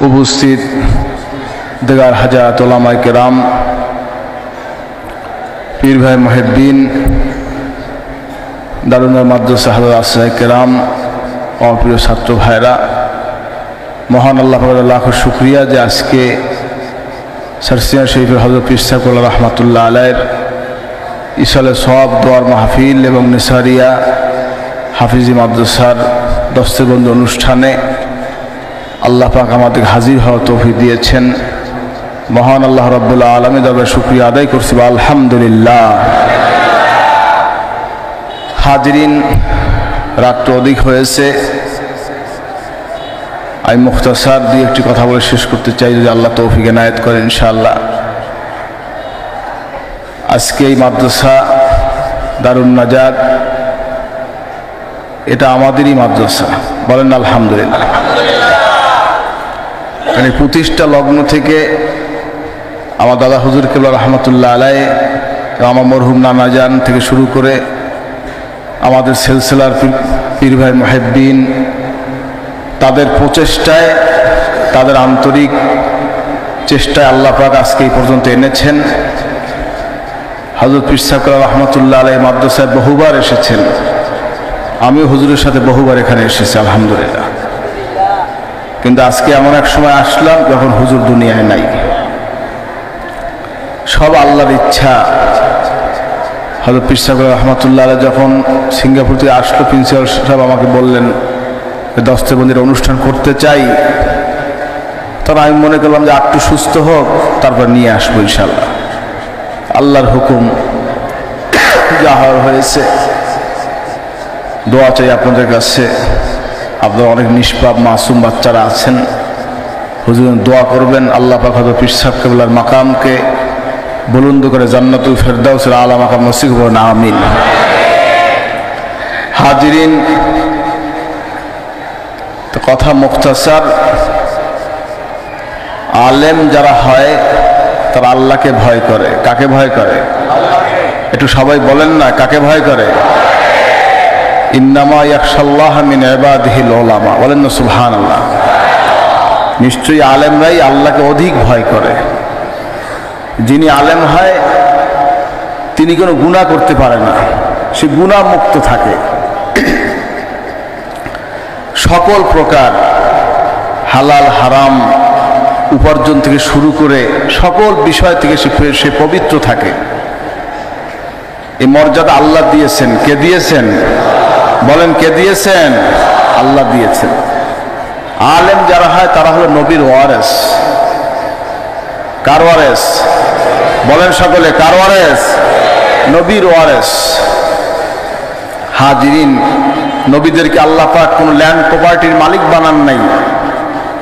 উপস্থিত দেগার হাজারাত ওলামায়ে কেরাম, পীর ভাই মুহিদ্দিন, দারুন মাদ্রাসা হাজার আসরায়ে কেরাম, আমার প্রিয় ছাত্র ভাইরা, মহান আল্লাহ পাকের লাখ শুকরিয়া যে আজকে সারসিয়া শরীফের হযরত পীর সাহেব রহমাতুল্লাহ আলাইহির ইসালে সওয়াব দোয়ার মাহফিল এবং নিসারিয়া হাফিজি মাদ্রাসার দস্তবন্দি অনুষ্ঠানে আল্লাহ পাক আমাদের হাজির হওয়ার তৌফিক দিয়েছেন। মহান আল্লাহ রাব্বুল আলামিনের দরবারে শুকরিয়া আদায় করছি, আলহামদুলিল্লাহ। হাজিরিন, রাত অধিক হয়েছে, আমি মুখতাসার দুই একটি কথা বলে শেষ করতে চাই, যদি আল্লাহ তৌফিক এনায়েত করেন ইনশাআল্লাহ। আজকে এই মাদ্রাসা দারুন নাজাত, এটা আমাদেরই মাদ্রাসা, বলেন আলহামদুলিল্লাহ। মানে প্রতিষ্ঠা লগ্ন থেকে আমার দাদা হুজুর কেবলা রহমতুল্লাহ আলাইহি এবং আমার মরহুম নানাজান থেকে শুরু করে আমাদের সিলসিলার পীর ভাই মুহিদ্দিন, তাদের প্রচেষ্টায়, তাদের আন্তরিক চেষ্টায় আল্লাহ পাক আজকে এই পর্যন্ত এনেছেন। হযরত পীর সাহেব রহমতুল্লাহ আলাইহি মাদ্রাসায় বহুবার এসেছেন, আমিও হুজুরের সাথে বহুবার এখানে এসেছি আলহামদুলিল্লাহ। কিন্তু আজকে এমন এক সময় আসলাম যখন হুজুর দুনিয়ায় নাই, সব আল্লাহর ইচ্ছা। হযরত পীর সাহেব রহমতুল্লাহ আলাইহি যখন সিঙ্গাপুর থেকে আসলো, প্রিন্সিপাল সাহেব আমাকে বললেন দস্তবন্দির অনুষ্ঠান করতে চাই, তখন আমি মনে করলাম যে একটু সুস্থ হোক, তারপর নিয়ে আসবো ইনশাআল্লাহ। আল্লাহর হুকুম, যা হওয়ার হয়েছে। দোয়া চাই আপনাদের কাছে, আপনারা অনেক নিষ্পাপ মাসুম বাচ্চারা আছেন, হুজুর দোয়া করবেন আল্লাহ পাক হযরত পীর সাহেব কেবলার মাকামকে বুলন্দ করে জান্নাতুল ফেরদাউসের আলা মাকাম নসিব করুন, আমিন। হাজিরিন, তো কথা মুখতাসার, আলেম যারা হয় তারা আল্লাহকে ভয় করে। কাকে ভয় করে? একটু সবাই বলেন না, কাকে ভয় করে? ইন্নামা ইয়াখশাল্লাহ মিন ইবাদিহিল উলামা, বলেন না সুবহানাল্লাহ। নিশ্চয়ই আলেমরাই আল্লাহকে অধিক ভয় করে। যিনি আলেম হয় তিনি কোনো গুনাহ করতে পারে না, সে গুনাহ মুক্ত থাকে। সকল প্রকার হালাল হারাম উপার্জন থেকে শুরু করে সকল বিষয় থেকে সে পবিত্র থাকে। এই মর্যাদা আল্লাহ দিয়েছেন। কে দিয়েছেন? বলেন, কে দিয়েছেন? আল্লাহ দিয়েছেন। আলেম যারা হয় তারা হলো নবীর ওয়ারেস। কার ওয়ারেস? বলেন সকলে, কার ওয়ারেস? নবীর ওয়ারেস। হাজিরিন, নবীদেরকে আল্লাহ পাক কোন ল্যান্ড প্রপার্টির মালিক বানান নাই,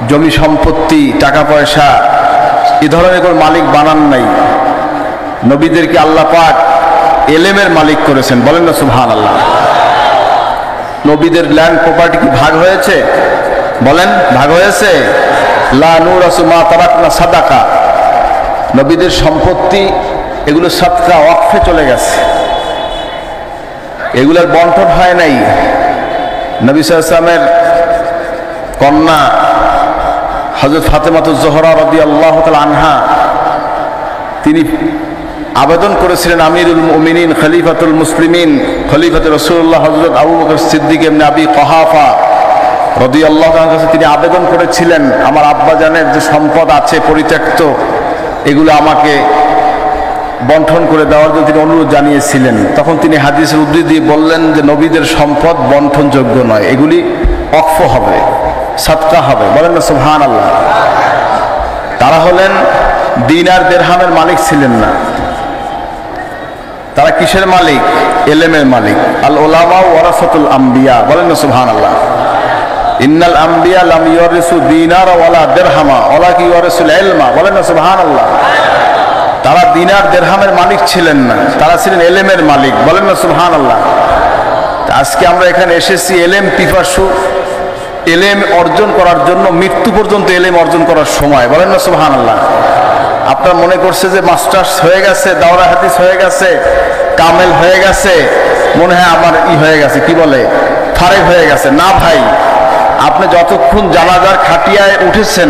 জমি সম্পত্তি টাকা পয়সা এ ধরনের কোন মালিক বানান নাই। নবীদেরকে আল্লাহ পাক এলেমের মালিক করেছেন, বলেন না সুবহানাল্লাহ। নবীদের ল্যান্ড প্রপার্টি কি ভাগ হয়েছে? বলেন, ভাগ হয়েছে? লা নুরাসু মা তারাকনা সাদাকা, নবীদের সম্পত্তি এগুলো সাদকা ওয়াকফে চলে গেছে, এগুলোর বন্টন হয় নাই। নবী সাল্লাল্লাহু আলাইহি ওয়াসাল্লামের কন্যা হযরত ফাতেমাতুজ জোহরা রাদিয়াল্লাহু তাআলা আনহা, তিনি আবেদন করেছিলেন আমিরুল মুমিনিন খলিফাতুল মুসলিমিন খলিফাতুর রাসূলুল্লাহ হযরত আবু বকর সিদ্দিক ইবনে আবি কুহাফা রাদিয়াল্লাহু তাআলার কাছে তিনি আবেদন করেছিলেন, আমার আব্বাজানের যে সম্পদ আছে পরিত্যক্ত, এগুলো আমাকে বন্টন করে দেওয়ার জন্য তিনি অনুরোধ জানিয়েছিলেন। তখন তিনি হাদিসের উদ্ধৃতি দিয়ে বললেন যে নবীদের সম্পদ বন্টনযোগ্য নয়, এগুলি ওয়াকফ হবে, সাদকা হবে, বলেন না সুবহানাল্লাহ। তারা হলেন দিনার দিরহামের মালিক ছিলেন না, তারা কিসের মালিক? এলেমের মালিক। আল উলামা ওয়ারাসাতুল আম্বিয়া, বলেন না সুবহানাল্লাহ। ইন্নাল আম্বিয়া লাম ইউরিসু দিনার ওয়ালা দিরহামা ওয়ালাকিন ইউরিসুল ইলমা, বলেন না সুবহানাল্লাহ। তারা দিনার দিরহামের মালিক ছিলেন না, তারা ছিলেন এলেমের মালিক, বলেন না সুবহানাল্লাহ। আজকে আমরা এখানে এসেছি এলেম পিপাসু, এলেম অর্জন করার জন্য, মৃত্যু পর্যন্ত এলেম অর্জন করার সময়, বলেন না সুবহানাল্লাহ। আপনার মনে করছে যে মাস্টার্স হয়ে গেছে, দাওরা হাদিস হয়ে গেছে, কামেল হয়ে গেছে, মনে হয় আমার হয়ে গেছে, কি বলে, ফারেক হয়ে গেছে। না ভাই, আপনি যতক্ষণ জানাজার খাটিয়ায় উঠেছেন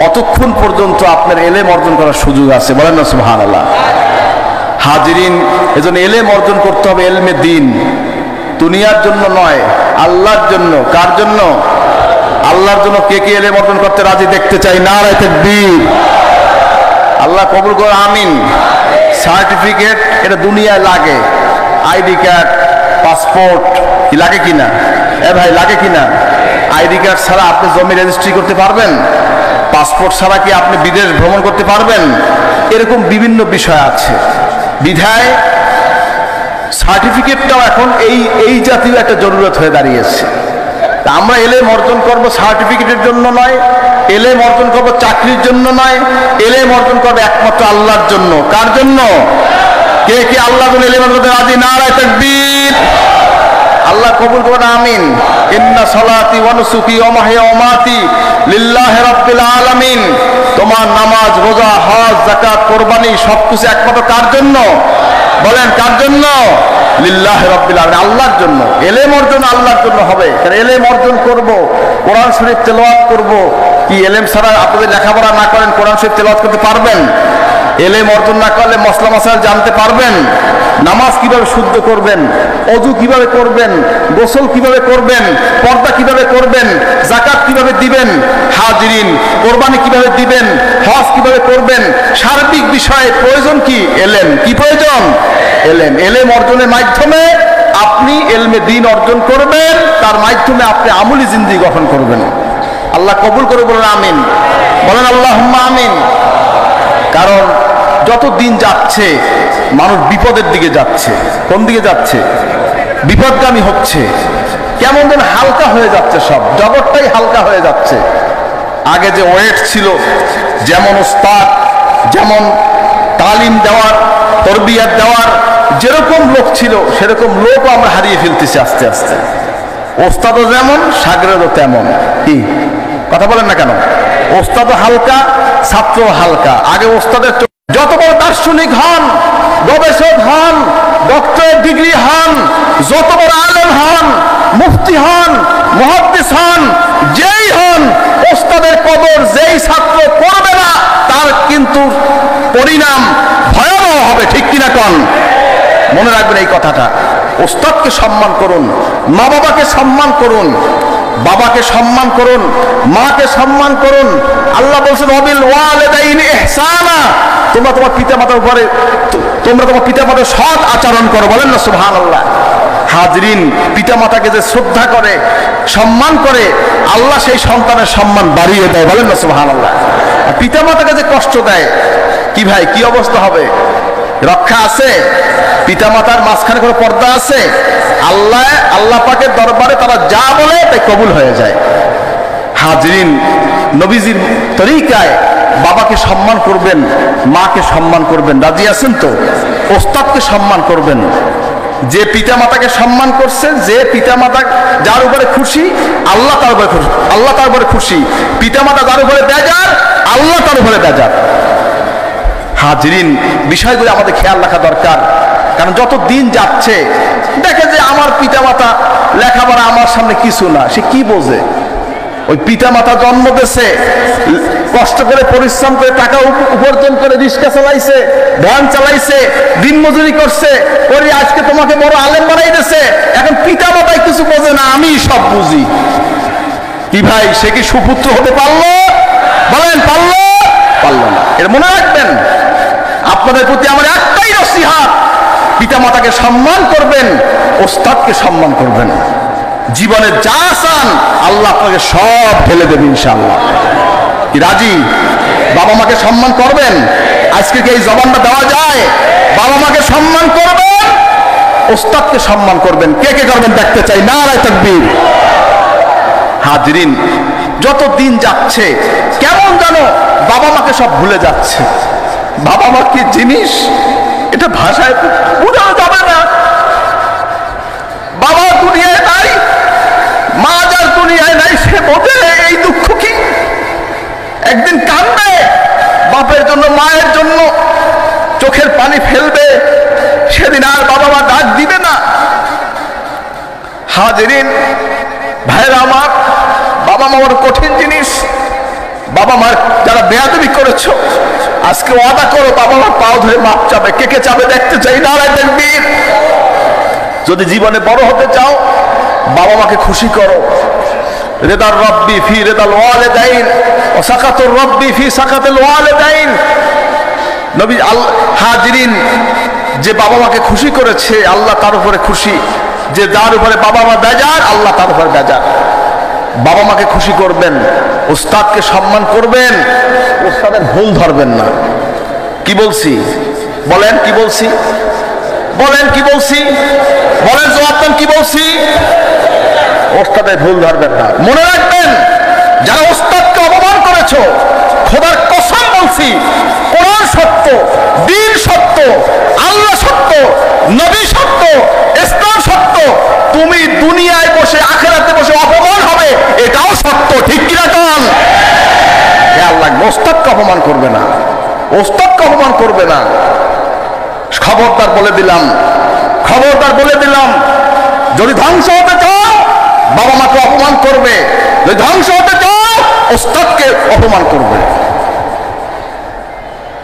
অতক্ষণ পর্যন্ত আপনার এলেম অর্জন করার সুযোগ আছে, বলেন না সুবহানাল্লাহ। হাজিরিন, এজন্য এলেম অর্জন করতে হবে, এলমে দ্বীন, দুনিয়ার জন্য নয়, আল্লাহর জন্য। কার জন্য? আল্লাহর জন্য। কে কে এলেম অর্জন করতে রাজি দেখতে চাই? নারায়ে তাকবীর। আল্লাহ কবুল করে, আমিন। সার্টিফিকেট এটা দুনিয়ায় লাগে, আইডি কার্ড, পাসপোর্ট, কি লাগে কিনা? ভাই লাগে কিনা? আইডি কার্ড ছাড়া আপনি জমি রেজিস্ট্রি করতে পারবেন? পাসপোর্ট ছাড়া কি আপনি বিদেশ ভ্রমণ করতে পারবেন? এরকম বিভিন্ন বিষয় আছে। বিধায় সার্টিফিকেটটাও এখন এই জাতীয় একটা জরুরত হয়ে দাঁড়িয়েছে। তা আমরা এলেম অর্জন করবো সার্টিফিকেটের জন্য নয়, এলেম অর্জন করবো চাকরির জন্য নয়, এলেম অর্জন করবো একমাত্র আল্লাহর জন্য। কার জন্য? কে কে আল্লাহর জন্য এলেম অর্জন করতে রাজি? নারায়ে তাকবীর। আল্লাহ কবুল করুন, আমিন। ইন্না সালাতি ওয়া নুসুকি ওয়া মাহইয়া ওয়া মামাতি লিল্লাহি রাব্বিল আলামিন। তোমার নামাজ, রোজা, হজ, যাকাত, কুরবানি সবকিছু একমাত্র কার জন্য? বলেন কার জন্য? লিল্লাহি রাব্বিল আলামিন, আল্লাহর জন্য। এলেম অর্জন আল্লাহর জন্য হবে। কারণ এলেম অর্জন করব, কোরআন শরীফ তেলাওয়াত করব। কি এলেম ছাড়া আপনাদের লেখাপড়া না করেন কোরআন শরীফ তেলাওয়াত করতে পারবেন? এলেম অর্জন না করলে মসলা মাসাইল জানতে পারবেন? নামাজ কিভাবে শুদ্ধ করবেন, ওযু কিভাবে করবেন, গোসল কিভাবে করবেন, পর্দা কিভাবে করবেন, যাকাত কিভাবে দিবেন, হাজিরিন কোরবানি কিভাবে দিবেন, হজ কিভাবে করবেন, সার্বিক বিষয়ে প্রয়োজন কি? এলেম। কি প্রয়োজন? এলেম। এলেম অর্জনের মাধ্যমে আপনি এলমে দ্বীন অর্জন করবেন, তার মাধ্যমে আপনি আমলি জিন্দেগি গঠন করবেন। আল্লাহ কবুল করে বলেন আমিন। বলেন আল্লাহুম্মা আমিন। কারণ যত দিন যাচ্ছে মানুষ বিপদের দিকে যাচ্ছে। কোন দিকে যাচ্ছে? বিপদগামী হচ্ছে। কেমন যেন হালকা হয়ে যাচ্ছে, সব জগৎটাই হালকা হয়ে যাচ্ছে। আগে যে ওয়েট ছিল, যেমন উস্তাদ, যেমন তালিম দেওয়ার, তরবিয়ত দেওয়ার যেরকম লোক ছিল, সেরকম লোকও আমরা হারিয়ে ফেলতেছি আস্তে আস্তে। ওস্তাদও যেমন, শাগরেদও তেমন। কি কথা বলেন না কেন? ওস্তাদও হালকা, ছাত্র হালকা। আগে ওস্তাদের যত বড় দার্শনিক হন, গবেষক হন, ডক্টরেট ডিগ্রি হন, যত বড় আলেম হন, মুফতি হন, মুহাদ্দিস হন, যেই হন, ওস্তাদের কদর যেই ছাত্র করবে না, তার কিন্তু পরিণাম ভয়াবহ হবে। ঠিক কিনা কন? মনে রাখবেন এই কথাটা। ওস্তাদকে সম্মান করুন, মা বাবাকে সম্মান করুন, বাবাকে সম্মান করুন, মাকে সম্মান করুন। আল্লাহ বলছেন ওয়াবিল ওয়ালিদাইনি ইহসানা, তোমরা তোমার পিতামাতার উপরে, তোমরা তোমার পিতামাতার সৎ আচরণ করো। বলেন না সুবহানাল্লাহ। হাজরিন, পিতামাতাকে যে শ্রদ্ধা করে, সম্মান করে, আল্লাহ সেই সন্তানের সম্মান বাড়িয়ে দেয়। বলেন না সুবহানাল্লাহ। আর পিতামাতাকে যে কষ্ট দেয়, কি ভাই, কি অবস্থা হবে? রক্ষা আছে? পিতামাতার মাঝখানে কোনো পর্দা আছে? আল্লাহ পাকের দরবারে তারা যা বলে তাই কবুল হয়ে যায়। হাজরিন, নবীজির তরিকায় বাবাকে সম্মান করবেন, মাকে সম্মান করবেন। রাজি আছেন তো? ওস্তাদকে সম্মান করবেন। যে পিতামাতাকে সম্মান করছে, যে পিতামাতা যার উপরে খুশি, আল্লাহ তার উপরে খুশি, আল্লাহ তার উপরে খুশি। পিতামাতা যার উপরে বেজার, আল্লাহ তার উপরে বেজার। হাজরিন, বিষয়গুলো আমাদের খেয়াল রাখা দরকার। কারণ যত দিন যাচ্ছে দেখে যে আমার পিতামাতা লেখাপড়া আমার সামনে কিছু না, সে কি বোঝে? ওই পিতামাতা জন্ম দিয়েছে, কষ্ট করে পরিশ্রম করে টাকা উপার্জন করে রিক্সা চালাইছে, ভ্যান চালাইছে, দিন মজুরি করছে, ওরে আজকে তোমাকে বড় আলেম বানাই দিয়েছে। এখন পিতামাতাই কিছু বোঝে না, আমি সব বুঝি। কি ভাই, সে কি সুপুত্র হতে পারলো? বলেন পারলো? পারলো না। এর মনে রাখবেন, আপনাদের প্রতি আমার একটাই নসিহত, পিতামাতাকে সম্মান করবেন, ওস্তাদকে সম্মান করবেন। জীবনে যা চান আল্লাহ আপনাকে সব ঢেলে দেবেন ইনশাআল্লাহ। কি রাজি? বাবা মাকে সম্মান করবেন? আজকে কি এই জবানটা দেওয়া যায়? বাবা মাকে সম্মান করবেন, ওস্তাদকে সম্মান করবেন। কে কে করবেন দেখতে চাই। নারায়ে তাকবীর। হাজরিন, যত দিন যাচ্ছে কেমন জানো বাবা মাকে সব ভুলে যাচ্ছে। বাবা মা কি জিনিস এটা ভাষায় বোঝানো যাবে না। বাবা দুনিয়ায় নাই, মা যার দুনিয়ায় নাই, সে বোঝে এই দুঃখ কি। একদিন কাঁদবে বাপের জন্য, মায়ের জন্য, চোখের পানি ফেলবে, সেদিন আর বাবা মা ডাক দিবে না। হাজরিন ভাইরা আমার, বাবা মা বড় কঠিন জিনিস। বাবা মা যারা বেয়াদবি করেছো, আজকে ওয়াদা করো বাবা মার পাও ধরে মাপ চাবে। কে কে চাবে দেখতে চাই, নারায়ে তাকবীর। যদি জীবনে বড় হতে চাও, বাবা মাকে খুশি করো। রেদার রব্বি ফি রেদাল ওয়ালিদাইন ওয়া সাকাতুর রব্বি ফি সাকাতিল ওয়ালিদাইন। নবী হাজিরিন, যে বাবা মাকে খুশি করেছে আল্লাহ তার উপরে খুশি, যে যার উপরে বাবা মা বেজার আল্লাহ তার উপরে বেজার। বাবা মাকে খুশি করবেন, উস্তাদকে সম্মান করবেন, উস্তাদের ভুল ধরবেন না। কি বলছি বলেন, কি বলছি বলেন, কি বলছি বলেন, জবাব দেন কি বলছি। ওস্তাদের ভুল ধরবেন না। মনে রাখবেন, যারা ওস্তাদকে অপমান করেছো, খোদার কসম বলছি, কোরআন সত্য, দ্বীন সত্য, আল্লাহ সত্য, নবী সত্য, ইসলাম সত্য, তুমি দুনিয়ায় বসে আখিরাতে বসে অপমান হবে, এটাও সত্য। ঠিক কিনা কোন? খেয়াল রাখবে, ওস্তাদকে অপমান করবে না, ওস্তাদকে অপমান করবে না। খবরদার বলে দিলাম, খবরদার বলে দিলাম, যদি ধ্বংস হতে চাও বাবা মাকে অপমান করবে, যদি ধ্বংস হতে চাও ওস্তাদকে অপমান করবে।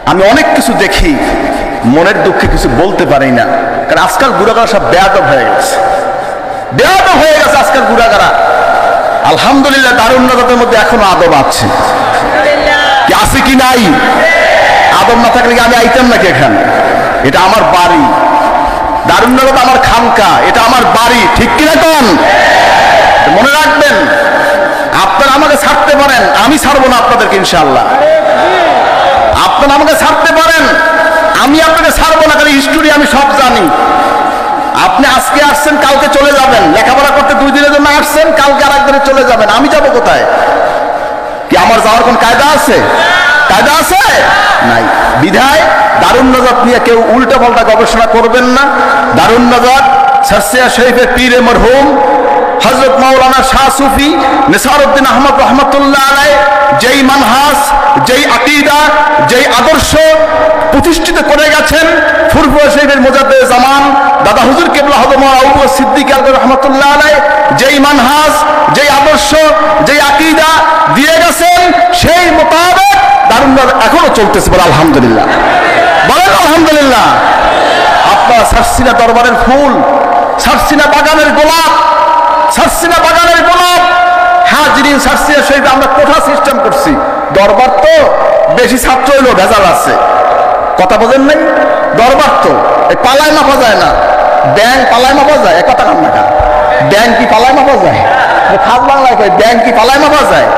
আমি অনেক কিছু দেখি, মনের দুঃখে কিছু বলতে পারি না, কারণ আজকাল গুড়াগারা সব বেয়াদব হয়ে গেছে, বেয়াদব হয়ে গেছে আজকাল গুড়াগারা। আলহামদুলিল্লাহ দারুন নাজাতের মধ্যে এখনো আদব আছে, কি আছে কি নাই? আদব না থাকলে কি আমি আইতাম নাকি এখানে? এটা আমার বাড়ি, দারুন নাজাত আমার খানকা, এটা আমার বাড়ি। ঠিক কিনা কোন? মনে রাখবেন, আপনারা আমাকে ছাড়তে পারেন, আমি ছাড়বো না আপনাদেরকে ইনশাআল্লাহ। আপনারা আমাকে ছাড়তে পারেন, আমি আপনাকে ছাড়বো না, কারণ হিস্টোরি আমি সব জানি। আপনি আজকে আসছেন, কালকে চলে যাবেন। লেখাপড়া করতে 2 দিনের জন্য আসছেন, কালকে আর একদিনে চলে যাবেন। আমি যাব কোথায়? কি আমার যাওয়ার কোন কায়দা আছে? কায়দা আছে? নাই। বিধায় দারুন নাজাত নিয়ে কেউ উল্টা পাল্টা গবেষণা করবেন না। দারুন নাজাত সারসিয়া শরীফের পীরে মরহুম হযরত মাওলানা শাহ সুফি নিসারউদ্দিন আহমদ রহমাতুল্লাহ আলাইহি যেই মানহাজ, যেই আকীদা, যেই আদর্শ প্রতিষ্ঠিত করে গেছেন, ফুরফুরা শরীফের মুজাদ্দিদ জামান দাদা হুজুর কিবলা হযরত মাওলানা আবু বকর সিদ্দিক রহমাতুল্লাহ আলাইহি যেই মানহাজ, যেই আদর্শ, যেই আকীদা দিয়ে গেছেন, সেই মোতাবেক দারুন নাজাত এখনো চলতেছে। বলে আলহামদুলিল্লাহ, বলেন আলহামদুলিল্লাহ। আপনারা সারসিনা দরবারের ফুল, সারসিনা বাগানের গোলাপ, সারসিনা বাগানের গোলাপ। হাজিরিন, সারসিনা শরীফে আমরা কোঠা সিস্টেম করছি। দরবার তো বেশি ছাত্র হইলেও ভেজাল আছে, কথা বোঝেন নাই? দরবার তো এই পালায় মাপা যায় না। ব্যাংক পালায় মাপা যায়? এক কথা কান না, ব্যাংক কি পালায় মাপা যায়? খাস বাংলায় কয় ব্যাংক কি পালায় মাপা যায়?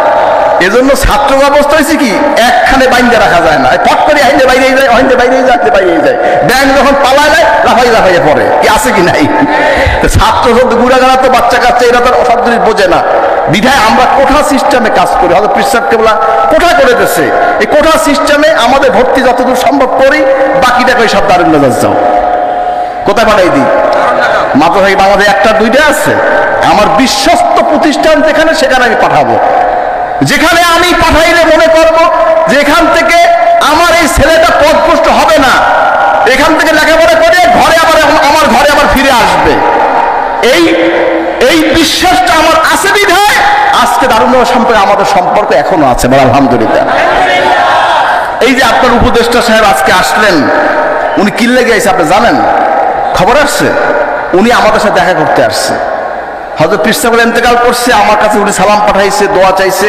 এজন্য ছাত্র অবস্থা হয়েছে কি, একখানে বাইন্দে রাখা যায় না, ফট করে আইনে বাইরে যায়, আইনে বাইরে যাচ্ছে, বাইরে যায়। ব্যাংক যখন পালায় যায়, লাফাই লাফাইয়ে পড়ে। কি আছে কি নাই? ছাত্র যদি গুড়াগাড়া তো বাচ্চা কাচ্চা, এরা তো অসৎ জিনিস বোঝে না। বিধায় আমরা কোঠা সিস্টেমে কাজ করি। হয়তো পিসাব কেবলা কোঠা করে দিচ্ছে, এই কোঠা সিস্টেমে আমাদের ভর্তি যতদূর সম্ভব করি, বাকিটাকে সব দারুন নাজাত যাও। কোথায় পাঠাই দিই? মাত্র ভাই বাংলাদেশে 1-2টা আছে। আমার বিশ্বস্ত প্রতিষ্ঠান যেখানে, সেখানে আমি পাঠাবো। যেখানে আমি পাঠাইলে মনে করব যে এখান থেকে আমার এই ছেলেটা পথভ্রষ্ট হবে না, এখান থেকে লেখাপড়া করে ঘরে আবার আমার ঘরে আবার ফিরে আসবে, এই বিশ্বাসটা আমার আছে। বিধায় আজকে দারুন নাজাত সম্পর্কে আমাদের সম্পর্ক এখনো আছে। বল আলহামদুলিল্লাহ। এই যে আপনার উপদেষ্টা সাহেব আজকে আসলেন, উনি কি লেগে গেছে আপনি জানেন? খবর আসছে, উনি আমাদের সাথে দেখা করতে আসছে। হযরত পীর সাহেব ইন্তেকাল করছে, আমার কাছে উনি সালাম পাঠাইছে, দোয়া চাইছে,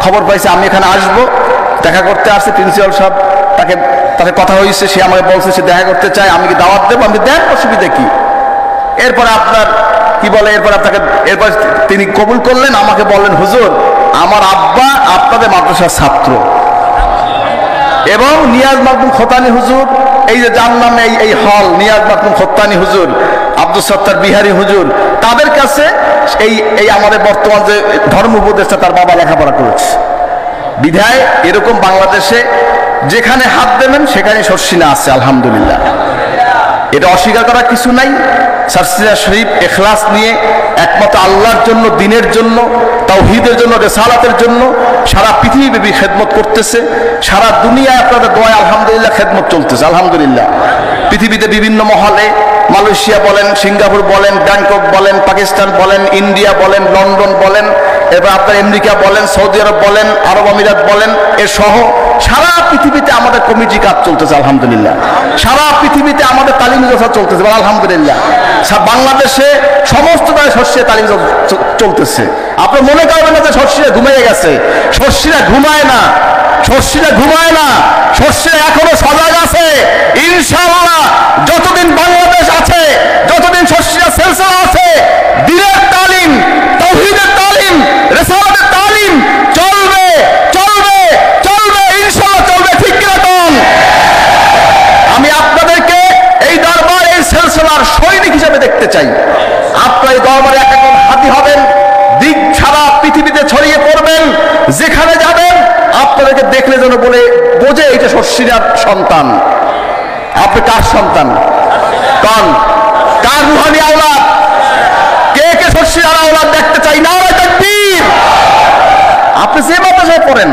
খবর পাইছে আমি এখানে আসবো, দেখা করতে আসছে। প্রিন্সিপাল সাহেব তাকে কথা হয়েছে, সে আমাকে বলছে সে দেখা করতে চায়, আমি কি দাওয়াত দেবো? আমি দেন, অসুবিধা কি? এরপরে আপনার কি বলে, এরপর তিনি কবুল করলেন। আমাকে বললেন, হুজুর আমার আব্বা আপনাদের মাদ্রাসার ছাত্র, এবং নিয়াজ মাকদুম খোতানি হুজুর, এই যে যার নামে এই হল, নিয়াজ মাকদুম খোতানি হুজুর, আব্দুল সত্তার বিহারী হুজুর, তাদের কাছে এই আমাদের বর্তমান যে ধর্ম উপদেষ্টা, তার বাবা লেখাপড়া করেছে। বিধায় এরকম বাংলাদেশে যেখানে হাত দেবেন সেখানে শর্ষিনা আছে। আলহামদুলিল্লাহ, এটা অস্বীকার করার কিছু নাই। সারসিনা শরীফ ইখলাস নিয়ে একমাত্র আল্লাহর জন্য, দ্বীনের জন্য, তাওহীদের জন্য, রিসালাতের জন্য সারা পৃথিবীব্যাপী খেদমত করতেছে। সারা দুনিয়ায় আপনাদের দোয়ায় আলহামদুলিল্লাহ খেদমত চলতেছে। আলহামদুলিল্লাহ, পৃথিবীতে বিভিন্ন মহলে, মালয়েশিয়া বলেন, সিঙ্গাপুর বলেন, ব্যাংকক বলেন, পাকিস্তান বলেন, ইন্ডিয়া বলেন, লন্ডন বলেন, এবার আপনার আমেরিকা বলেন, সৌদি আরব বলেন, আরব আমিরাত বলেন, এ সহ সারা পৃথিবীতে আমাদের কমিটি কাজ চলতেছে আলহামদুলিল্লাহ। সারা পৃথিবীতে আমাদের তালিম জলসা চলতেছে আলহামদুলিল্লাহ। বাংলাদেশে সমস্ত শস্যে তালিম চলতেছে। আপনার মনে করবেন না যে শস্যরা ঘুমিয়ে গেছে, শস্যরা ঘুমায় না, শস্যরা ঘুমায় না, শস্যরা এখনো সজাগ আছে। ইনশাআল্লাহ যতদিন বাংলাদেশ আছে, যতদিন শস্যরা সিলসিলা আছে, দ্বীনের তালিম, তাওহীদের তালিম, রিসালাতের তালিম চলবে চলবে চলবে, ইনশাআল্লাহ চলবে। ঠিক কি রকম? আমি আপনাদেরকে এই দরবার, এই সিলসিলার সৈনিক হিসেবে দেখতে চাই। আপনারা এই দরবারে এক একজন হাতি হবেন, দিক সারা পৃথিবীতে ছড়িয়ে পড়বেন। যেখানে যাবেন আপনাদেরকে দেখলে যেন বলে বোঝে এটা শস্যিরার সন্তান। আপনি কার সন্তান? কার রুহানি আওলাদ? কে কে শস্যিরার আওলাদ দেখতে চাই? নারে তাকবীর। আপনি যে মাদ্রাসায় পড়েন,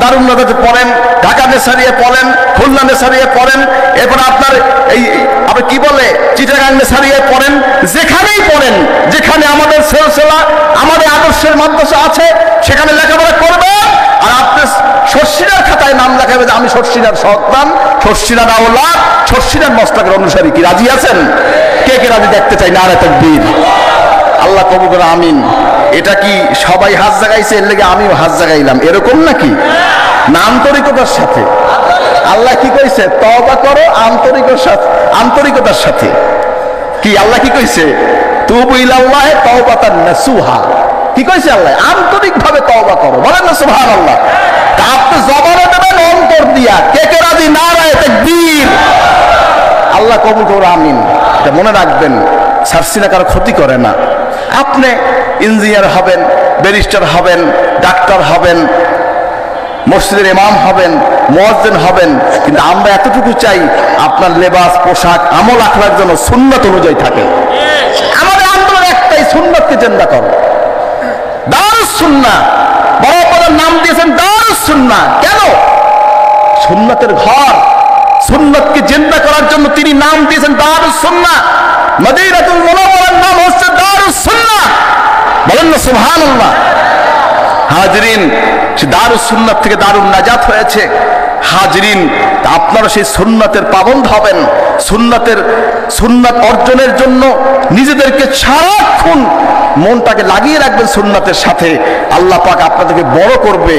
দারুল নাজাতে পড়েন, ঢাকা নেসারিয়ে পড়েন, খুলনা নেসারিয়ে পড়েন, এরপর আপনার এই আপনি কি বলে চিটাগাং নেসারিয়ে পড়েন, যেখানেই পড়েন, যেখানে আমাদের সিলসিলা, আমাদের আদর্শের মাদ্রাসা আছে, সেখানে লেখাপড়া করবেন। আর আপনি শস্যিরার খাতায় নাম লেখাবে যে আমি শস্যিরার সন্তান, শস্যিরার আওলাদ, শস্যিরার মস্তকের অনুসারী। কি রাজি আছেন? কে কে রাজি দেখতে চাই? নারে তাকবীর। আল্লাহ কবুল করে, আমিন। এটা কি সবাই হাত জাগাইছে এর লেগে আমিও হাত জাগাইলাম এরকম নাকি? না, আন্তরিকতার সাথে। আল্লাহ কি কইছে? তওবা করো আন্তরিকতার সাথে। কি আল্লাহ কি কইছে? তুবু ইলাল্লাহি তাওবাতান নাসুহা। কি কইছে আল্লাহ? আন্তরিকভাবে তওবা করো। বলেন না সুবহানাল্লাহ। তা আপনি জবানে দেবেন অন্তর দিয়া। কে কে রাজি? নারে তাকবীর। আল্লাহ কবুল করো, আমিন। এটা মনে রাখবেন, সার্সিনা কারো ক্ষতি করে না। আপনি ইঞ্জিনিয়ার হবেন, ব্যারিস্টার হবেন, ডাক্তার হবেন, মসজিদের ইমাম হবেন, মুয়াজ্জিন হবেন, কিন্তু আমরা এতটুকু চাই আপনার লেবাস, পোশাক, আমল আখলাক যেন সুন্নাত অনুযায়ী থাকে। আমাদের আন্দোলন একটাই, সুন্নাতকে জিন্দা করো। দারুস সুন্নাহ, বড় পদের নাম দিয়েছেন দারুস সুন্নাহ। কেন? সুন্নাতের ঘর। সুন্নাতকে জিন্দা করার জন্য তিনি নাম দিয়েছেন দারুস সুন্নাহ। মদিনাতুল মুনাওয়ারার নাম হচ্ছে দারুস সুন্নাহ। বলেন না সুবহানাল্লাহ। হাজরিন, সে দারুস সুন্নাত থেকে দারুন নাজাত হয়েছে। হাজরিন, আপনারা সেই সুন্নাতের পাবন্দ হবেন। সুন্নাত অর্জনের জন্য নিজেদেরকে সারাক্ষণ মনটাকে লাগিয়ে রাখবেন সুন্নাতের সাথে। আল্লাহ পাক আপনাদেরকে বড় করবে,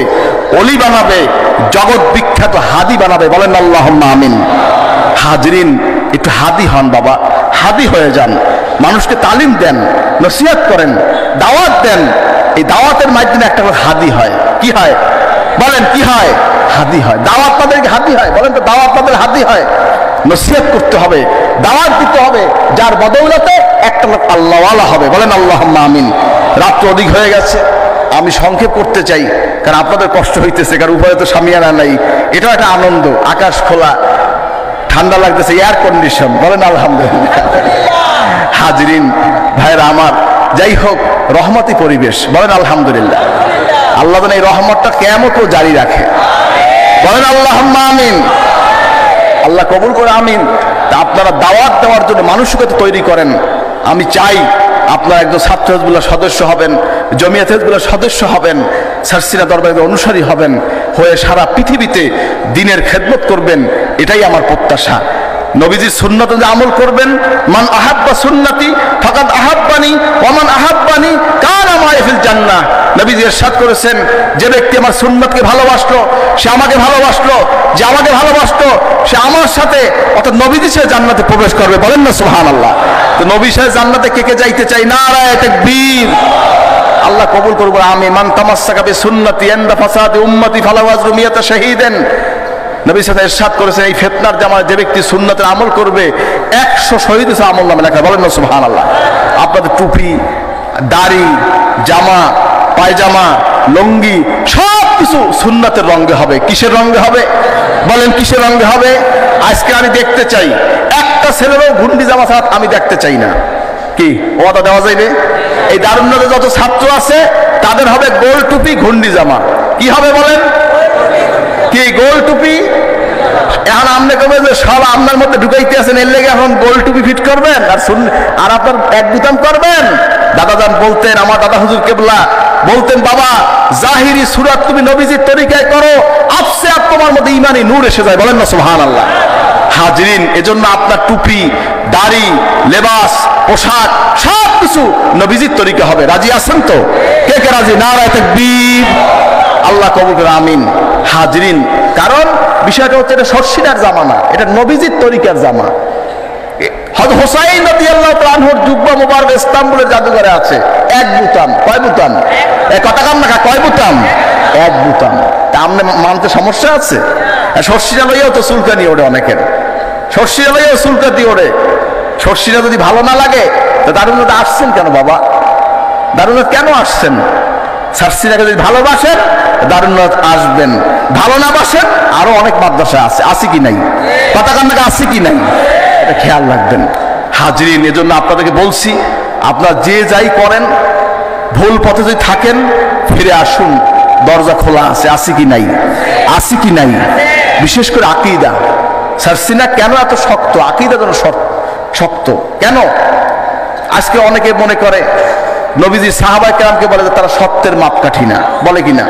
ওলি বানাবে, জগৎ বিখ্যাত হাদি বানাবে। বলেন আল্লাহুম্মা আমিন। হাজরিন, একটু হাদি হন বাবা, হাদি হয়ে যান। মানুষকে তালিম দেন, নসিহত করেন, দাওয়াত দেন। এই দাওয়াতের মাধ্যমে একটা হাদি হয়। কি হয়? বলেন কি হয়? হাদি হয়। দাওয়াত তাদেরকে হাদি হয়। বলেন তো, দাওয়াত তাদের হাদি হয়। নসিহত করতে হবে, দাওয়াত দিতে হবে, যার বদৌলতে একটা লোক আল্লাহওয়ালা হবে। বলেন আল্লাহুম্মা আমিন। রাত্র অধিক হয়ে গেছে, আমি সংক্ষেপ করতে চাই, কারণ আপনাদের কষ্ট হইতেছে, কারণ উপরে তো সামিয়ানা নাই। এটাও একটা আনন্দ, আকাশ খোলা, ঠান্ডা লাগতেছে, এয়ার কন্ডিশন। বলেন আলহামদুলিল্লাহ। হাজরিন ভাইরা আমার, যাই হোক, রহমতি পরিবেশ। বলেন আলহামদুলিল্লাহ। আল্লাহ যেন এই রহমতটা কিয়ামতও জারি রাখে। বলেন আল্লাহুম্মা আমিন। আল্লাহ কবুল করে, আমিন। তা আপনারা দাওয়াত দেওয়ার জন্য মানসিকতা তৈরি করেন। আমি চাই আপনারা একজন ছাত্র হিজবুল্লাহর সদস্য হবেন, জমিয়ত হিজবুল্লাহর সদস্য হবেন, সার্সিনা দরবারের অনুসারী হবেন, হয়ে সারা পৃথিবীতে দ্বীনের খেদমত করবেন। এটাই আমার প্রত্যাশা। নবীজির সুন্নাতে আমল করবেন। মান আহাব্বা সুন্নতি ফাকাদ আহাব্বানি ওয়া মান আহাব্বানি কানা মাই ফিল জান্নাহ। নবীজি ইরশাদ করেছেন, যে ব্যক্তি আমার সুন্নাতকে ভালোবাসলো সে আমাকে ভালোবাসলো, যে আমাকে ভালোবাসলো সে আমার সাথে, অর্থাৎ নবীজির সাথে জান্নাতে প্রবেশ করবে। বলেন না সুবহানাল্লাহ। তো নবীর সাথে জান্নাতে কে কে যাইতে চাই? নারে তাকবীর। আল্লাহ কবুল করবে, আমিন। মান তামাসসাকা বিসুন্নতি ইনদা ফাসাদি উম্মতি ফালাহু আজরু মিয়াতা শাহীদান। নবী সাথে ইরশাদ করেছেন, এই ফিতনার জামানায় যে ব্যক্তি সুন্নাতের আমল করবে 100 শহীদ আমল নামে লেখা। বলেন না সুবহানাল্লাহ। আপনাদের টুপি, দাড়ি, জামা, পায়জামা, লুঙ্গি সব কিছু সুন্নাতের রঙে হবে। কিসের রঙে হবে? বলেন কিসের রঙে হবে? আজকে আমি দেখতে চাই একটা ছেলেরও ঘুন্ডি জামা ছাড়া আমি দেখতে চাই না। কি ওটা দেওয়া যাইবে? এই দারুন্নতে যত ছাত্র আছে তাদের হবে গোল টুপি, ঘুন্ডি জামা। কি হবে বলেন? কি গোল টুপি? এখন আপনি আপনি কবে যে সব আপনার মধ্যে ঢুকাইতে আছেন, এর লেগে এখন গোল টুপি ফিট করবেন আর আপনার এক বুতাম করবেন? দাদাজান বলতেন, আমার দাদা হুজুর কেবলা বলতেন, বাবা জাহিরি সুরাত তুমি নবীজির তরিকায় করো, আপসে আপ তোমার মধ্যে ইমানি নূর এসে যায়। বলেন না সুবহানাল্লাহ। হাজরিন, এজন্য আপনার টুপি, দাড়ি, লেবাস, পোশাক সব কিছু নবীজির তরিকা হবে। রাজি আছেন তো? কে কে রাজি? নারায়ে তাকবীর। আল্লাহ কবুল করে, আমিন। হাজরিন, কারণ বিষয়টা হচ্ছে এটা শর্ষিনার জামা না, এটা নবীজির তরিকার জামা। হযরত হুসাইন রাদিয়াল্লাহু তাআলা আনহুর জুব্বা মুবারক ইস্তাম্বুলের জাদুঘরে আছে, এক বুতাম। কয় বুতাম? কথা কাম না, কয় বুতাম? এক বুতাম। তা আপনি মানতে সমস্যা আছে? শর্ষিনা লইয়াও তো চুলকানি ওড়ে অনেকের, শর্ষিনা লইয়াও চুলকানি ওড়ে। শর্ষিনা যদি ভালো না লাগে তো দারুণতা আসছেন কেন বাবা? দারুণত কেন আসছেন? শর্ষিনাকে যদি ভালোবাসেন দারুণত আসবেন, ভালো না বাসেন আরো অনেক মাদ্রাসা আছে, আছে কি নাই? কথা কাম না, আছে কি নাই? এটা খেয়াল রাখবেন। হাজরিন, এজন্য আপনাদেরকে বলছি, আপনারা যে যাই করেন, ভুল পথে যদি থাকেন ফিরে আসুন, দরজা খোলা আছে, আছে কি নাই? আছে কি নাই? বিশেষ করে আকীদা। শর্ষিনা কেন এত শক্ত? আকীদা যেন শক্ত কেন? আজকে অনেকে মনে করে নবীজি সাহাবায়ে কেরামকে বলে যে তারা সত্যের মাপকাঠি না, বলে কিনা?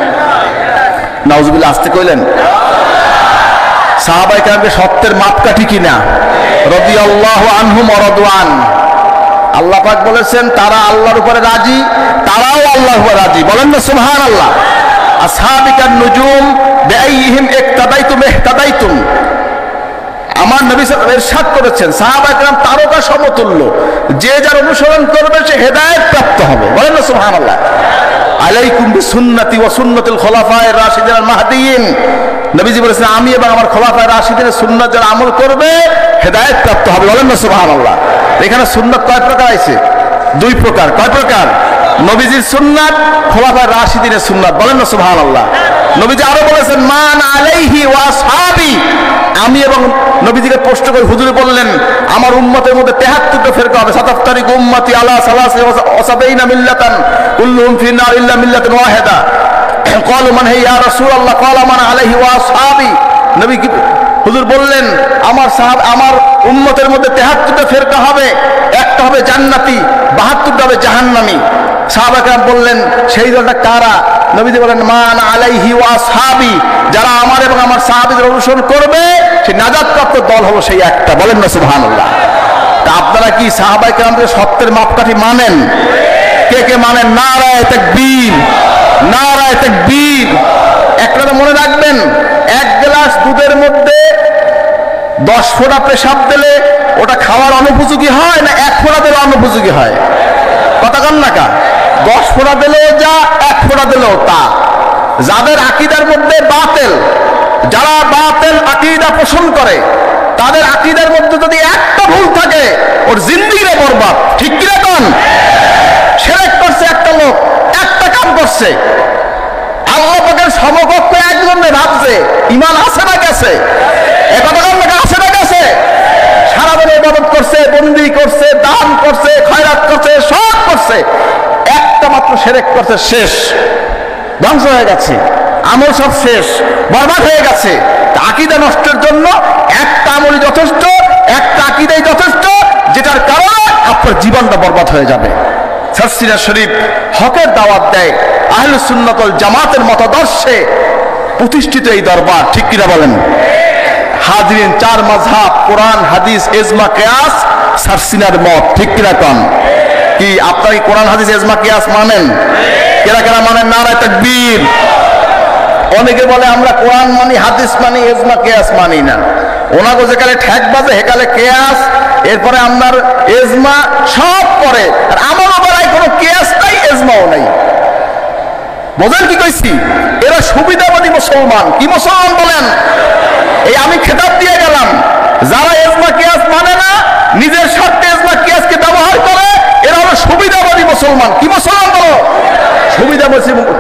নাউজুবিল্লাহ, আসতে কইলেন। সাহাবায়ে কেরামকে সত্যের মাপকাঠি কিনা? রাদিয়াল্লাহু আনহুম ওয়া রাদওয়ান। আল্লাহ পাক বলেছেন তারা আল্লাহর উপরে রাজি, তারাও আল্লাহর উপরে রাজি। বলেন না সুবহানাল্লাহ। আসহাবিকান নুজুম বিআইহিম ইক্তাদাইতুম ইহতাদাইতুম। আমার নবী সাল্লাল্লাহু আলাইহি ওয়াসাল্লাম ইরশাদ করেছেন সাহাবায়ে কেরাম তারকা সমতুল্য, যে যার অনুসরণ করবে সে হেদায়েত প্রাপ্ত হবে। বলেন না সুবহানাল্লাহ। আলাইকুম বিসুন্নতি ওয়া সুন্নাতিল খুলাফায়ে রাশিদিন আল মাহদিয়িন। নবীজি বলেছেন আমি এবং আমার খোলাফায়ে রাশিদিনের সুন্নাত যারা আমল করবে হেদায়েত প্রাপ্ত হবে। বলেন না সুবহানাল্লাহ। এখানে সুন্নাত কয় প্রকার আছে? দুই প্রকার। কয় প্রকার? নবীজির সুন্নাত, খোলাফায়ে রাশিদিনের সুন্নাত। বলেন না সুবহানাল্লাহ। নবীজি আরো বলেছেন মান আলাইহি ওয়া আসহাবি। আমি এবং নবীজিকে প্রশ্ন করে হুজুরে বললেন আমার উম্মতের মধ্যে 73টা ফিরকা হবে। সাতাফতারিক উম্মতি আলা সালাসি ওয়া সাবাইনা মিল্লাতান কুল্লুহুম ফি নার ইল্লা মিল্লাতান ওয়াহিদা। ক্বালু মান হে ইয়া রাসূলুল্লাহ? ক্বালা মান আলাইহি ওয়া আসহাবি। নবী হুজুর বললেন আমার উম্মতের মধ্যে 73টা ফিরকা হবে, একটা হবে জান্নাতি, 72টা হবে জাহান্নামী। সাহাবায়ে কেরাম বললেন সেই দলটা কারা? নবীজি বলেন মান আলাইহি ওয়া আসহাবি, যারা আমার এবং আমার সাহাবীদের অনুসরণ করবে সেই নাজাতপ্রাপ্ত দল হলো সেই একটা। বলেন না সুবহানাল্লাহ। তা আপনারা কি সাহাবায়ে কেরামদের সত্যের মাপকাঠি মানেন? কে কে মানেন? নারায়ে তাকবীর, নারায়ে তাকবীর। একটা মনে রাখবেন, এক গ্লাস দুধের মধ্যে 10 ফোঁটা পেশাব দিলে ওটা খাওয়ার অনুপযোগী হয় না 1 ফোঁটা দিলে অনুপযোগী হয়? কথা কান না কা? 10 ফোঁটা দিলেও যা, 1 ফোঁটা দিলেও তা। যাদের আকীদার মধ্যে বাতিল, যারা বাতিল আকীদা পোষণ করে, তাদের আকীদার মধ্যে যদি একটা ভুল থাকে ওর জিন্দেগিটা বরবাদ। ঠিক কি না কোন? শিরক করছে একটা লোক, একটা কাম করছে, আল্লাহ পাকের সমকক্ষ একজনে ভাবছে, ঈমান আছে না গেছে? এই কথা কান না, আছে না গেছে? সারা দিন ইবাদত করছে, বন্দি করছে, দান করছে, খয়রাত করছে, সব করছে, একটা মাত্র শিরক করছে, শেষ, ধ্বংস হয়ে গেছে, আমল সব শেষ, বরবাদ হয়ে গেছে। আকীদা নষ্টের জন্য একটা আমলই যথেষ্ট, একটা আকীদাই যথেষ্ট, যেটার কারণে আপনার জীবনটা বরবাদ হয়ে যাবে। শর্ষিনা শরীফ হকের দাওয়াত দেয়, আহলুস সুন্নাত ওয়াল জামাতের মতাদর্শে প্রতিষ্ঠিত এই দরবার। ঠিক কিনা বলেন? হাজরিন, 4 মাযহাব, কোরআন, হাদিস, ইজমা, কিয়াস, শর্ষিনার মত। ঠিক কিনা কোন? কি আপনারা কি কোরআন, হাদিস, ইজমা, কিয়াস মানেন? কেরা কেরা মানেন? নারায়ে তাকবীর। অনেকে বলে আমরা কোরআন মানি, হাদিস মানি, ইজমা, কিয়াস মানি না। ওনাগো যেকালে ঠেক বাজে হেকালে কিয়াস, এরপরে আপনার ইজমা সব করে, আর আমারও বেলায় কোনো কিয়াস নাই, ইজমাও নাই। বোঝেন কি কইছি? এরা সুবিধাবাদী মুসলমান। কি মুসলমান বলেন? এই আমি খেতাব দিয়ে গেলাম, যারা ইজমা কিয়াস মানে না, নিজের স্বার্থে ইজমা কিয়াসকে ব্যবহার করে, এরা হলো সুবিধাবাদী মুসলমান। কি মুসলমান বলো?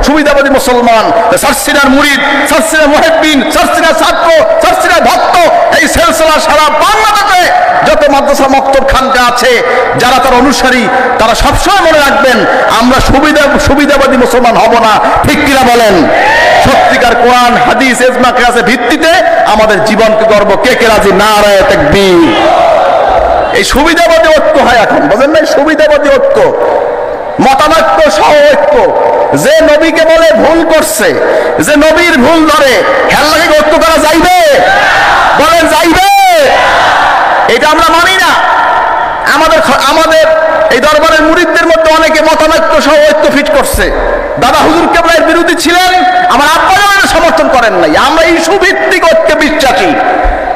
সুবিধাবাদী মুসলমান। শর্ষিনার মুরিদ, শর্ষিনার মুহিব্বিন, শর্ষিনার ছাত্র, শর্ষিনার ভক্ত, এই সিলসিলা সারা বাংলাদেশে যত মাদ্রাসা মক্তব খানকা আছে, যারা তার অনুসারী, তারা সবসময় মনে রাখবেন আমরা সুবিধাবাদী মুসলমান হব না। ঠিক কিনা বলেন? সত্যিকার কোরআন, হাদিস, ইজমা, কিয়াসের ভিত্তিতে আমাদের জীবনকে গর্ব। কে কে রাজি? নারায়ে তাকবীর। এই সুবিধাবাদী ঐক্য হয় এখন, বুঝেন না? সুবিধাবাদী ঐক্য, মতানৈক্য সহ ঐক্য। যে নবীকে বলে ভুল করছে, যে নবীর ভুল ধরে, হেল্লাকে ঐক্য করা যাইবে? বলেন যাইবে? এটা আমরা মানি না। আমাদের এই দরবারের মুরিদদের মধ্যে অনেকে মতানৈক্য সহ ঐক্য ফিট করছে। দাদা হুজুর কেবলার বিরোধী ছিলেন, আমার আব্বা জানেন সমর্থন করেন নাই। আমরা ইস্যু ভিত্তিক ঐক্যে বিশ্বাসী।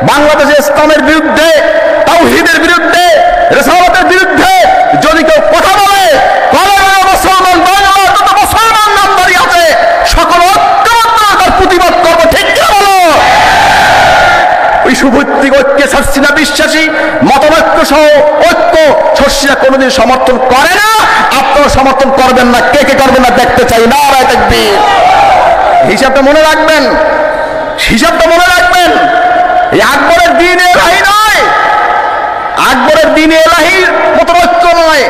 বাংলাদেশে ইসলামের বিরুদ্ধে, তাওহীদের বিরুদ্ধে, রিসালাতের বিরুদ্ধে যদি কেউ কথা বলে, মুসলমান বাংলার যত মুসলমান নামদারি আছে সকল ঐক্যবদ্ধ তার প্রতিবাদ করবো। ঠিক কি বলো? ইস্যুভিত্তিক ঐক্যে শর্ষিনা বিশ্বাসী, মতানৈক্য সহ ঐক্য শর্ষিনা কোনোদিন সমর্থন করে না। আপনারা সমর্থন করবেন না। কে কে করবেন না দেখতে চাই। নারায়ে তাকবীর। হিসাবটা মনে রাখবেন, হিসাবটা মনে রাখবেন। এই আকবরের দ্বীন এলাহী নয়, আকবরের দ্বীন এলাহীর মতো ঐক্য নয়।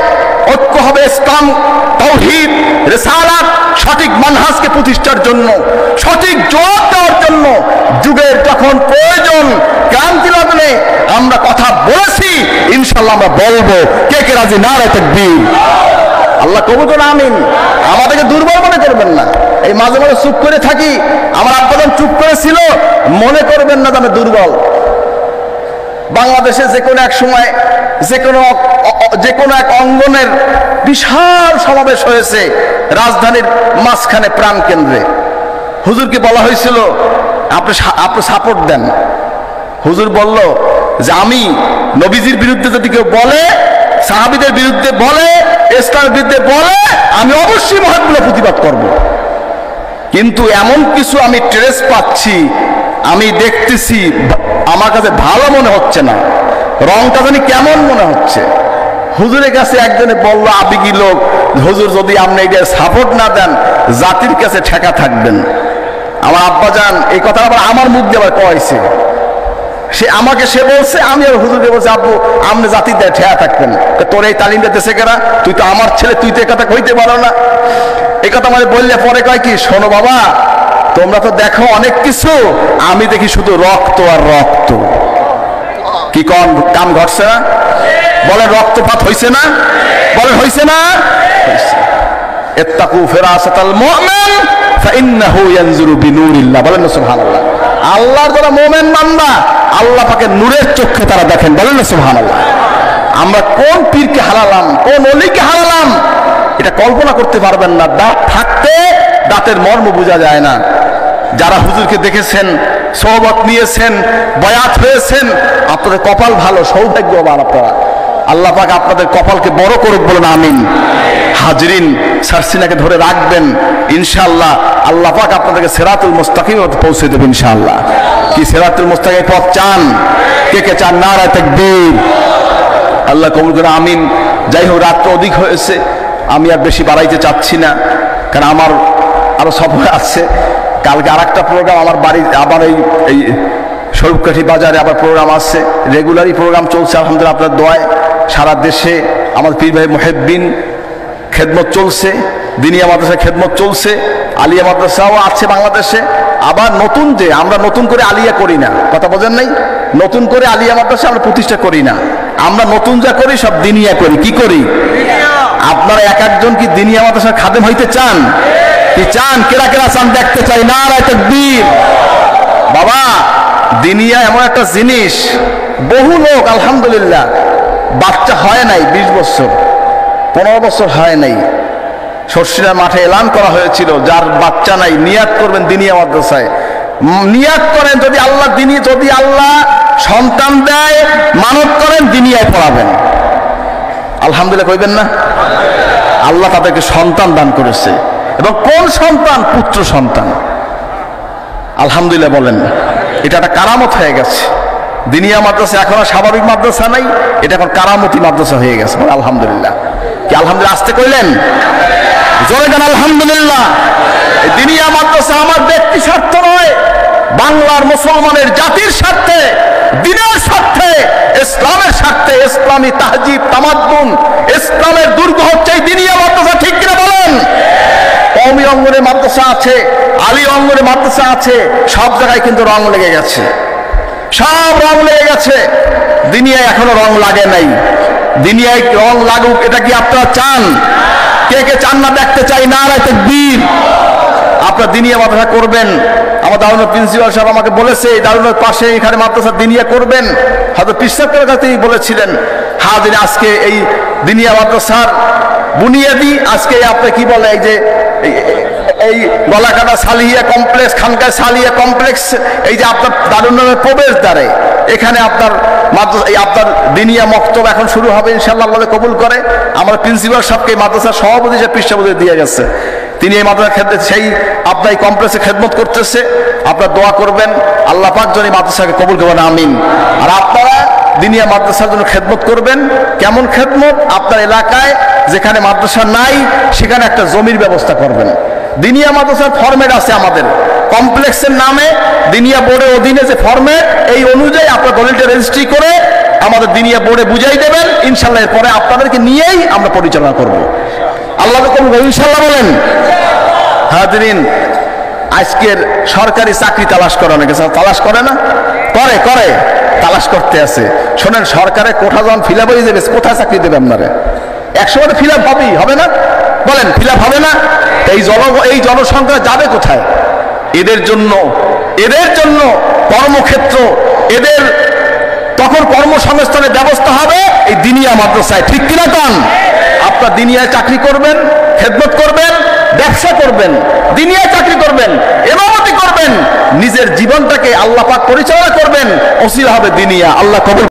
ঐক্য হবে ইসলাম, তাওহীদ, রিসালাত, সঠিক মানহাজকে প্রতিষ্ঠার জন্য, সঠিক জবাব দেওয়ার জন্য। যুগের যখন প্রয়োজন, ক্রান্তি লগ্নে আমরা কথা বলেছি, ইনশাআল্লাহ আমরা বলবো। কে কে রাজি? নারায়ে তাকবীর। আল্লাহ কবুল করুন, আমিন। আমাদেরকে দুর্বল মনে করবেন না। এই মাঝে মাঝে চুপ করে থাকি, আমার আব্বাজান চুপ করেছিল, মনে করবেন না আমি দুর্বল। বাংলাদেশে যে কোনো এক সময় যে কোনো এক অঙ্গনের বিশাল সমাবেশ হয়েছে রাজধানীর মাঝখানে প্রাণ কেন্দ্রে। হুজুরকে বলা হয়েছিল আপনি সাপোর্ট দেন। হুজুর বলল যে আমি নবীজির বিরুদ্ধে যদি কেউ বলে, সাহাবীদের বিরুদ্ধে বলে, ইসলামের বিরুদ্ধে বলে, আমি অবশ্যই মহৎগুলো প্রতিবাদ করব। কিন্তু এমন কিছু আমি ট্রেস পাচ্ছি, আমি দেখতেছি, আমার কাছে ভালো মনে হচ্ছে না, রংটা জানি কেমন মনে হচ্ছে। হুজুরের কাছে একজনে বলল, আবেগী লোক, হুজুর যদি আপনি এটা সাপোর্ট না দেন জাতির কাছে ঠেকা থাকবেন। আমার আব্বাজান এই কথা আবার আমার মুখ দিয়ে আবার কয়েছে। সে বলছে, আমি আর হুজুরকে বলছি, আব্বু আপনি জাতির দেয় ঠেয়া থাকবেন, তোর এই তালিমটা দেশে কেনা, তুই তো আমার ছেলে, তুই তো কথা কইতে পারো না। এই কথা আমাদের বললে পরে কয় কি, শোনো বাবা, তোমরা তো দেখো অনেক কিছু, আমি দেখি শুধু রক্ত আর রক্ত। কি কাম ঘটছে না? বলেন রক্তপাত হইছে না? বলেন হইছে না? ইত্তাকু ফিরাসাতাল মুমিন ফাইন্নাহু ইয়ানজুরু বিনুরিল্লাহ। বলেন না সুবহানাল্লাহ। আল্লাহর যারা মুমিন বান্দা, আল্লাহ পাকের নূরের চোখে তারা দেখেন। বলেন না সুবহানাল্লাহ। আমরা কোন পীরকে হারালাম, কোন ওলিকে হারালাম, এটা কল্পনা করতে পারবেন না। দাঁত থাকতে দাঁতের মর্ম বোঝা যায় না। যারা হুজুরকে দেখেছেন, সোহবত নিয়েছেন, বয়াত হয়েছেন, আপনাদের কপাল ভালো, সৌভাগ্যবান আপনারা। আল্লাহ পাক আপনাদের কপালকে বড় করুক, বলেন আমিন। হাজরিন, সারসিনাকে ধরে রাখবেন, ইনশাআল্লাহ আল্লাহ পাক আপনাদেরকে সিরাতুল মুস্তাকিম পৌঁছে দেবেন ইনশাআল্লাহ। কি সিরাতুল মুস্তাকিম পথ চান? কে কে চান? নারায়ে তাকবীর। আল্লাহ কবুল করে, আমিন। যাই হোক, রাত অধিক হয়েছে, আমি আর বেশি বাড়াইতে চাচ্ছি না, কারণ আমার আরো সফর আছে। কালকে আর একটা প্রোগ্রাম আমার বাড়ি, আবার এই স্বরূপকাঠি বাজারে আবার প্রোগ্রাম আছে। রেগুলারই প্রোগ্রাম চলছে আলহামদুলিল্লাহ, আপনার দোয়ায়। সারা দেশে আমার পীর ভাই মুহিব্বিন খেদমত চলছে, দিনিয়া মাদ্রাসা খেদমত চলছে, আলিয়া মাদ্রাসাও আছে বাংলাদেশে। আবার নতুন যে আমরা নতুন করে আলিয়া করি না, কথা বোঝেন নাই? নতুন করে আলিয়া মাদ্রাসা আমরা প্রতিষ্ঠা করি না, আমরা নতুন যা করি সব দিনিয়া করি। কি করি? আপনারা এক একজন কি দিনিয়া মাদ্রাসার খাদেম হইতে চান? কি চান? কেরা কেরা চান দেখতে চাই। নারায়ে তাকবীর। বাবা, দিনিয়া এমন একটা জিনিস, বহু লোক আলহামদুলিল্লাহ বাচ্চা হয় নাই, 20 বছর 15 বছর হয় নাই। শর্ষিনা মাঠে এলান করা হয়েছিল, যার বাচ্চা নাই নিয়াত করবেন দিনিয়া মাদ্রাসায়। নিয়াত করেন, যদি আল্লাহ সন্তান দেয়, মানত করেন, দিনিয়ায় পড়াবেন। আলহামদুলিল্লাহ কইবেন না? আল্লাহ তাদেরকে সন্তান দান করেছে, এবং কোন সন্তান? পুত্র সন্তান। আলহামদুলিল্লাহ বলেন। এটা একটা কারামত হয়ে গেছে। দিনিয়া মাদ্রাসা এখন আর স্বাভাবিক মাদ্রাসা নাই, এটা এখন কারামতি মাদ্রাসা হয়ে গেছে। আলহামদুলিল্লাহ। কি আলহামদুলিল্লাহ আসতে কইলেন? জোরে গান আলহামদুলিল্লাহ। এই দিনিয়া মাদ্রাসা আমার ব্যক্তি স্বার্থ নয়, বাংলার মুসলমানের জাতির স্বার্থে, দ্বীনের স্বার্থে, ইসলামের স্বার্থে। ইসলামী তাহজিব, তামাদ্দুন, ইসলামের দুর্গ হচ্ছে এই দিনিয়া মাদ্রাসা। ঠিক কিনা বলেন? কওমি অঙ্গনে মাদ্রাসা আছে, আলী অঙ্গনে মাদ্রাসা আছে, সব জায়গায় কিন্তু রং লেগে গেছে। সব রং লেগে গেছে, দুনিয়ায় এখনো রং লাগে নাই। দুনিয়ায় রং লাগুক, এটা কি আপনারা চান? কে কে চান না? দেখতে চাই নারায়ে তাকবীর। আপনারা দিনিয়া মাদ্রাসা করবেন। আমার দারুনের প্রিন্সিপাল সাহেব আমাকে বলেছে এই দারুনের পাশে এখানে মাদ্রাসা দিনিয়া করবেন। হয়তো পিসাবের কাছে তিনি বলেছিলেন। হাজির আজকে এই দিনিয়া মাদ্রাসার বুনিয়াদি আজকে আপনি কি বলে এই যে এই গলাকাটা সালিয়া কমপ্লেক্স, খানকা সালিয়া কমপ্লেক্স, এই যে আপনার দারুনের প্রবেশদ্বারে এখানে আপনার মাদ্রাসা, এই আপনার দিনিয়া মক্তব এখন শুরু হবে ইনশাআল্লাহ, আল্লাহ কবুল করে। আমার প্রিন্সিপাল সাহেবকে মাদ্রাসার সভাপতি হিসেবে পৃষ্ঠাপতি দিয়ে গেছে। তিনি এই মাদ্রাসা খেদমত, সেই আপনার এই কমপ্লেক্সে খেদমত করতেছে। আপনার দোয়া করবেন আল্লাহ পাক যেন মাদ্রাসাকে কবুল করবেন, আমিন। আর আপনারা দিনিয়া মাদ্রাসার জন্য খেদমত করবেন। কেমন খেদমত? আপনার এলাকায় যেখানে মাদ্রাসা নাই সেখানে একটা জমির ব্যবস্থা করবেন। দিনিয়া মাদ্রাসার ফরম্যাট আছে আমাদের কমপ্লেক্সের নামে, দিনিয়া বোর্ডের অধীনে যে ফরম্যাট, এই অনুযায়ী আপনার দলিলটা রেজিস্ট্রি করে আমাদের দিনিয়া বোর্ডে বুঝাই দেবেন। ইনশাল্লাহ এরপরে আপনাদেরকে নিয়েই আমরা পরিচালনা করব। আল্লাহ কবুল করুন ইনশাল্লাহ বলেন। হাজিরিন, আজকের সরকারি চাকরি তালাশ করে, অনেকে তালাশ করে না? করে করে তালাশ করতে আছে। শোনেন, সরকারের কোঠা যখন ফিল আপ হয়ে যাবে, কোথায় চাকরি দেবে আপনারা? 100 ফিল আপ হবেই, হবে না? বলেন, ফিল আপ হবে না? এই জনসংখ্যা যাবে কোথায়? এদের জন্য কর্মক্ষেত্র, এদের তখন কর্মসংস্থানের ব্যবস্থা হবে এই দিনিয়া মাদ্রাসায়। ঠিক কিনা কন? আপনার দিনিয়ায় চাকরি করবেন, খেদমত করবেন, ব্যবসা করবেন, দিনিয়ায় চাকরি করবেন, ইমামতি করবেন, নিজের জীবনটাকে আল্লাহ পাক পরিচালনা করবেন, ওসিলা হবে দিনিয়া। আল্লাহ কবুল